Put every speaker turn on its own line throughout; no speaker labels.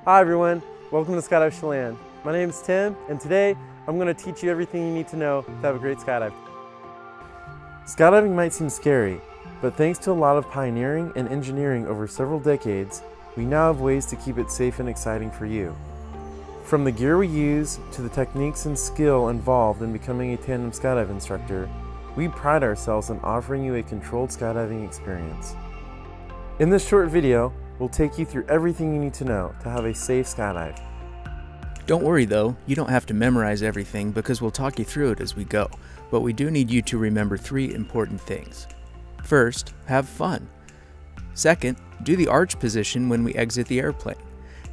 Hi everyone, welcome to Skydive Chelan. My name is Tim, and today I'm going to teach you everything you need to know to have a great skydive. Skydiving might seem scary, but thanks to a lot of pioneering and engineering over several decades, we now have ways to keep it safe and exciting for you. From the gear we use to the techniques and skill involved in becoming a tandem skydive instructor, we pride ourselves in offering you a controlled skydiving experience. In this short video, we'll take you through everything you need to know to have a safe skydive.
Don't worry though, you don't have to memorize everything because we'll talk you through it as we go, but we do need you to remember 3 important things. First, have fun. Second, do the arch position when we exit the airplane.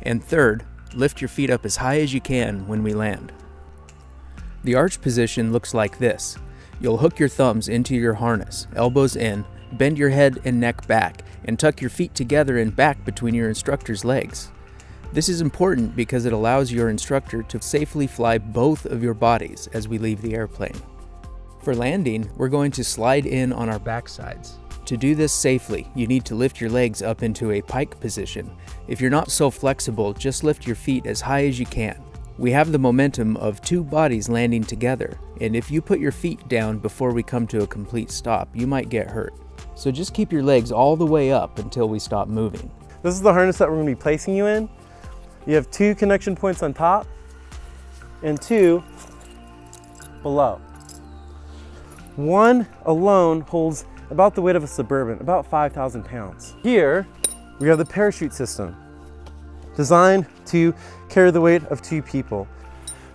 And third, lift your feet up as high as you can when we land. The arch position looks like this. You'll hook your thumbs into your harness, elbows in, bend your head and neck back, and tuck your feet together and back between your instructor's legs. This is important because it allows your instructor to safely fly both of your bodies as we leave the airplane. For landing, we're going to slide in on our backsides. To do this safely, you need to lift your legs up into a pike position. If you're not so flexible, just lift your feet as high as you can. We have the momentum of 2 bodies landing together, and if you put your feet down before we come to a complete stop, you might get hurt. So just keep your legs all the way up until we stop moving.
This is the harness that we're going to be placing you in. You have 2 connection points on top and 2 below. One alone holds about the weight of a Suburban, about 5,000 pounds. Here, we have the parachute system, designed to carry the weight of 2 people.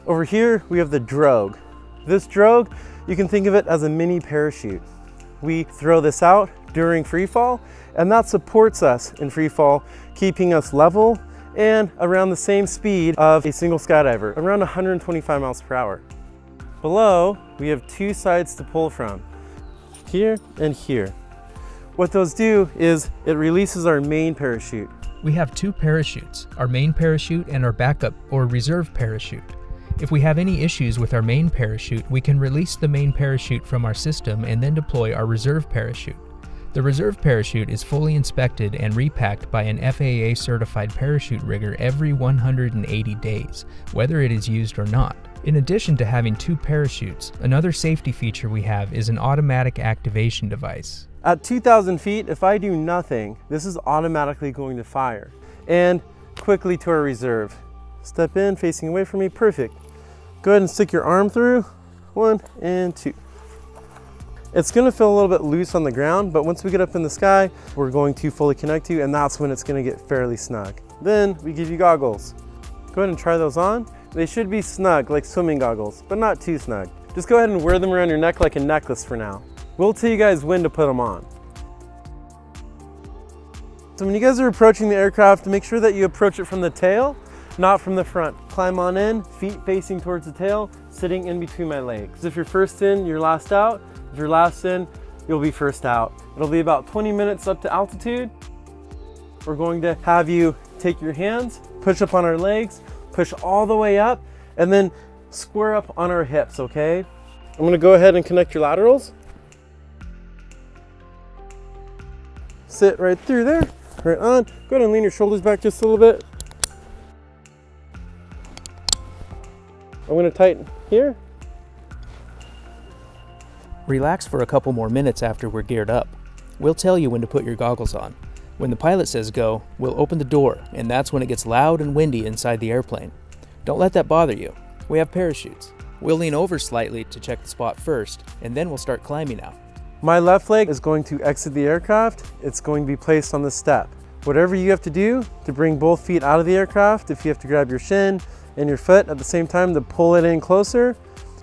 Over here, we have the drogue. This drogue, you can think of it as a mini parachute. We throw this out during free fall, and that supports us in free fall, keeping us level and around the same speed of a single skydiver, around 125 miles per hour. Below, we have 2 sides to pull from, here and here. What those do is it releases our main parachute.
We have 2 parachutes, our main parachute and our backup or reserve parachute. If we have any issues with our main parachute, we can release the main parachute from our system and then deploy our reserve parachute. The reserve parachute is fully inspected and repacked by an FAA certified parachute rigger every 180 days, whether it is used or not. In addition to having 2 parachutes, another safety feature we have is an automatic activation device.
At 2,000 feet, if I do nothing, this is automatically going to fire. And quickly to our reserve. Step in, facing away from me, perfect. Go ahead and stick your arm through, 1 and 2. It's gonna feel a little bit loose on the ground, but once we get up in the sky, we're going to fully connect you, and that's when it's gonna get fairly snug. Then we give you goggles. Go ahead and try those on. They should be snug, like swimming goggles, but not too snug. Just go ahead and wear them around your neck like a necklace for now. We'll tell you guys when to put them on. So when you guys are approaching the aircraft, make sure that you approach it from the tail, not from the front. Climb on in, feet facing towards the tail, sitting in between my legs. If you're first in, you're last out. If you're last in, you'll be first out. It'll be about 20 minutes up to altitude. We're going to have you take your hands, push up on our legs, push all the way up, and then square up on our hips, okay? I'm gonna go ahead and connect your laterals. Sit right through there, right on. Go ahead and lean your shoulders back just a little bit. I'm gonna tighten here.
Relax for a couple more minutes after we're geared up. We'll tell you when to put your goggles on. When the pilot says go, we'll open the door, and that's when it gets loud and windy inside the airplane. Don't let that bother you. We have parachutes. We'll lean over slightly to check the spot first, and then we'll start climbing out.
My left leg is going to exit the aircraft. It's going to be placed on the step. Whatever you have to do to bring both feet out of the aircraft, if you have to grab your shin and your foot at the same time to pull it in closer,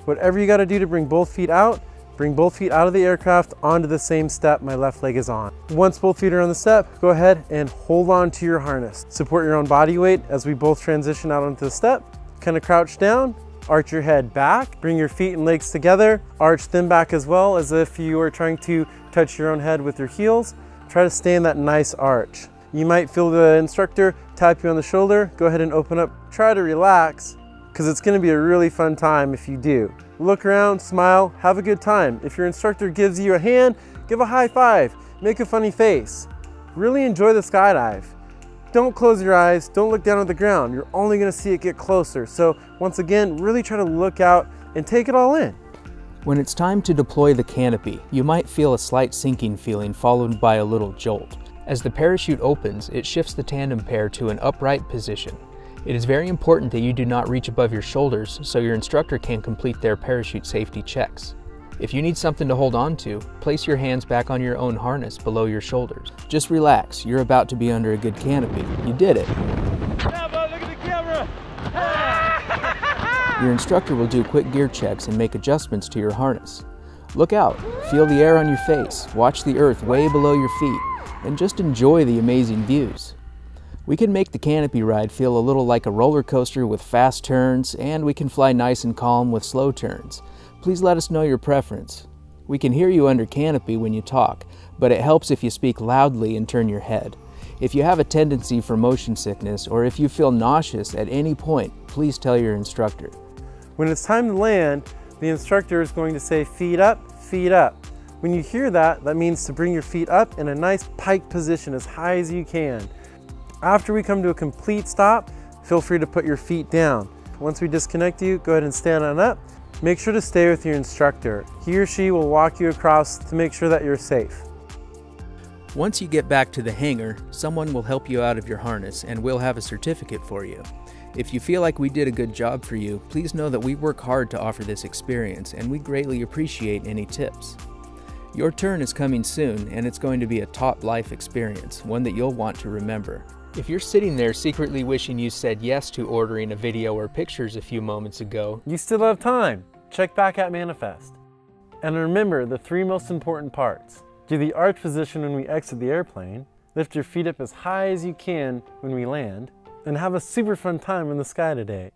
whatever you got to do to bring both feet out of the aircraft onto the same step my left leg is on. Once both feet are on the step, go ahead and hold on to your harness. Support your own body weight as we both transition out onto the step. Kind of crouch down, arch your head back, bring your feet and legs together, arch them back as well as if you are trying to touch your own head with your heels. Try to stay in that nice arch. You might feel the instructor tap you on the shoulder. Go ahead and open up, try to relax, because it's going to be a really fun time if you do. Look around, smile, have a good time. If your instructor gives you a hand, give a high five, make a funny face. Really enjoy the skydive. don't close your eyes, don't look down at the ground. You're only gonna see it get closer. So once again, really try to look out and take it all in.
When it's time to deploy the canopy, you might feel a slight sinking feeling followed by a little jolt. As the parachute opens, it shifts the tandem pair to an upright position. It is very important that you do not reach above your shoulders so your instructor can complete their parachute safety checks. If you need something to hold on to, place your hands back on your own harness below your shoulders. Just relax, you're about to be under a good canopy. You did it.
Bravo, look at the camera.
Your instructor will do quick gear checks and make adjustments to your harness. Look out, feel the air on your face, watch the earth way below your feet, and just enjoy the amazing views. We can make the canopy ride feel a little like a roller coaster with fast turns, and we can fly nice and calm with slow turns. Please let us know your preference. We can hear you under canopy when you talk, but it helps if you speak loudly and turn your head. If you have a tendency for motion sickness, or if you feel nauseous at any point, please tell your instructor.
When it's time to land, the instructor is going to say feet up, feet up. When you hear that, that means to bring your feet up in a nice pike position as high as you can. After we come to a complete stop, feel free to put your feet down. Once we disconnect you, go ahead and stand on up. Make sure to stay with your instructor. He or she will walk you across to make sure that you're safe.
Once you get back to the hangar, someone will help you out of your harness and we'll have a certificate for you. If you feel like we did a good job for you, please know that we work hard to offer this experience and we greatly appreciate any tips. Your turn is coming soon and it's going to be a top life experience, one that you'll want to remember. If you're sitting there secretly wishing you said yes to ordering a video or pictures a few moments ago,
you still have time. Check back at Manifest. And remember the 3 most important parts. Do the arch position when we exit the airplane, lift your feet up as high as you can when we land, and have a super fun time in the sky today.